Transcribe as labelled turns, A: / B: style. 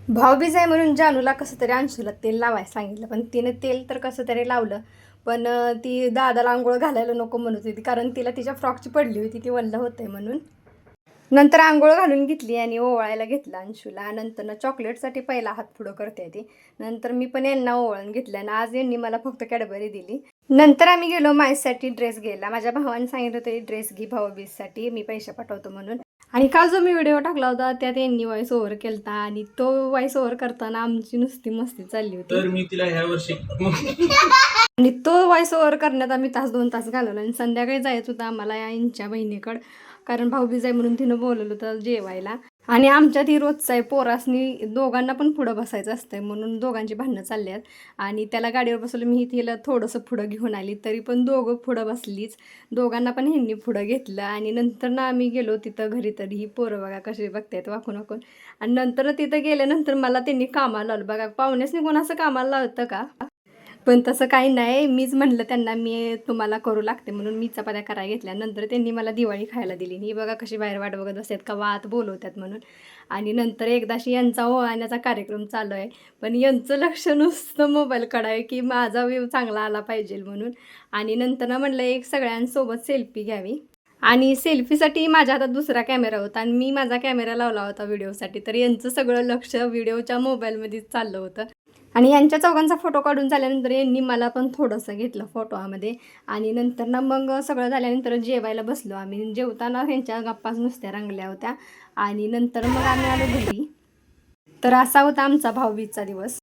A: भाऊबीज आहे म्हणून जानूला कसं तरी अंशूला तेल लावायला सांगितलं, पण तिने तेल तर कसं तरी लावलं. पण ती दादाला आंघोळ घालायला नको म्हणत होती, कारण तिला तिच्या फ्रॉकची पडली होती, ती वल्ल होते म्हणून. नंतर आंघोळ घालून घेतली आणि ओवाळायला घेतलं अंशूला. नंतर चॉकलेटसाठी पहिला हात पुढं करते ती. नंतर मी पण यांना ओवाळून घेतलं आणि आज यांनी मला फक्त कॅडबरी दिली. नंतर आम्ही गेलो माझ्यासाठी ड्रेस घ्यायला. माझ्या भावाने सांगितलं होतं ड्रेस घे भाऊबीजसाठी, मी पैसे पाठवतो म्हणून. आणि काल जो मी व्हिडिओ टाकला होता त्यात यांनी व्हॉइस ओव्हर केलता आणि तो व्हॉइस ओव्हर करताना आमची नुसती मस्ती चालली होती.
B: तर मी तिला ह्या वर्षी
A: आणि तो व्हॉइस ओव्हर करण्यात आम्ही तास 2 तास घालवला आणि संध्याकाळी जायचं होतं आम्हाला यांच्या बहिणीकडं, कारण भाऊबीज आहे म्हणून तिनं बोलवलं होतं जेवायला. आणि आमच्यात ही रोजचं आहे, पोरासनी दोघांना पण पुढं बसायचं असतंय म्हणून दोघांची भांडणं चालली आहेत. आणि त्याला गाडीवर बसवलं, मी तिला थोडंसं पुढं घेऊन आली, तरी पण दोघं पुढं बसलीच. दोघांना पण ह्यांनी पुढं घेतलं आणि नंतर ना आम्ही गेलो तिथं घरी. तरी ही पोरं बघा कशी बघतायत वाकून वाकून. आणि नंतर तिथं गेल्यानंतर मला त्यांनी कामाला लावलं. बघा पाहुण्यासनी कोणाचं कामाला लावतं का? पण तसं काही नाही, मीच म्हटलं त्यांना मी तुम्हाला करू लागते म्हणून मी चपात्या करायला घेतल्या. नंतर त्यांनी मला दिवाळी खायला दिली. ही बघा कशी बाहेर वाट बघत बसतात का वात बोलवतात म्हणून. आणि नंतर एकदाशी यांचा ओवाळण्याचा कार्यक्रम चालू आहे, पण यांचं लक्ष नुसतं मोबाईलकडं आहे की माझा व्ह्यू चांगला आला पाहिजे म्हणून. आणि नंतर ना म्हटलं एक सगळ्यांसोबत सेल्फी घ्यावी. आणि सेल्फीसाठी माझ्या हातात दुसरा कॅमेरा होता आणि मी माझा कॅमेरा लावला होता व्हिडिओसाठी. तर यांचं सगळं लक्ष व्हिडिओच्या मोबाईलमध्येच चाललं होतं. आणि यांच्या चौघांचा फोटो काढून झाल्यानंतर यांनी मला पण थोडंसं घेतलं फोटोमध्ये. आणि नंतर ना मग सगळं झाल्यानंतर जेवायला बसलो आम्ही. जेवताना ह्यांच्या गप्पाच नुसत्या रंगल्या होत्या आणि नंतर मग आम्ही आलो घरी. तर असा होता आमचा भाऊबीजचा दिवस.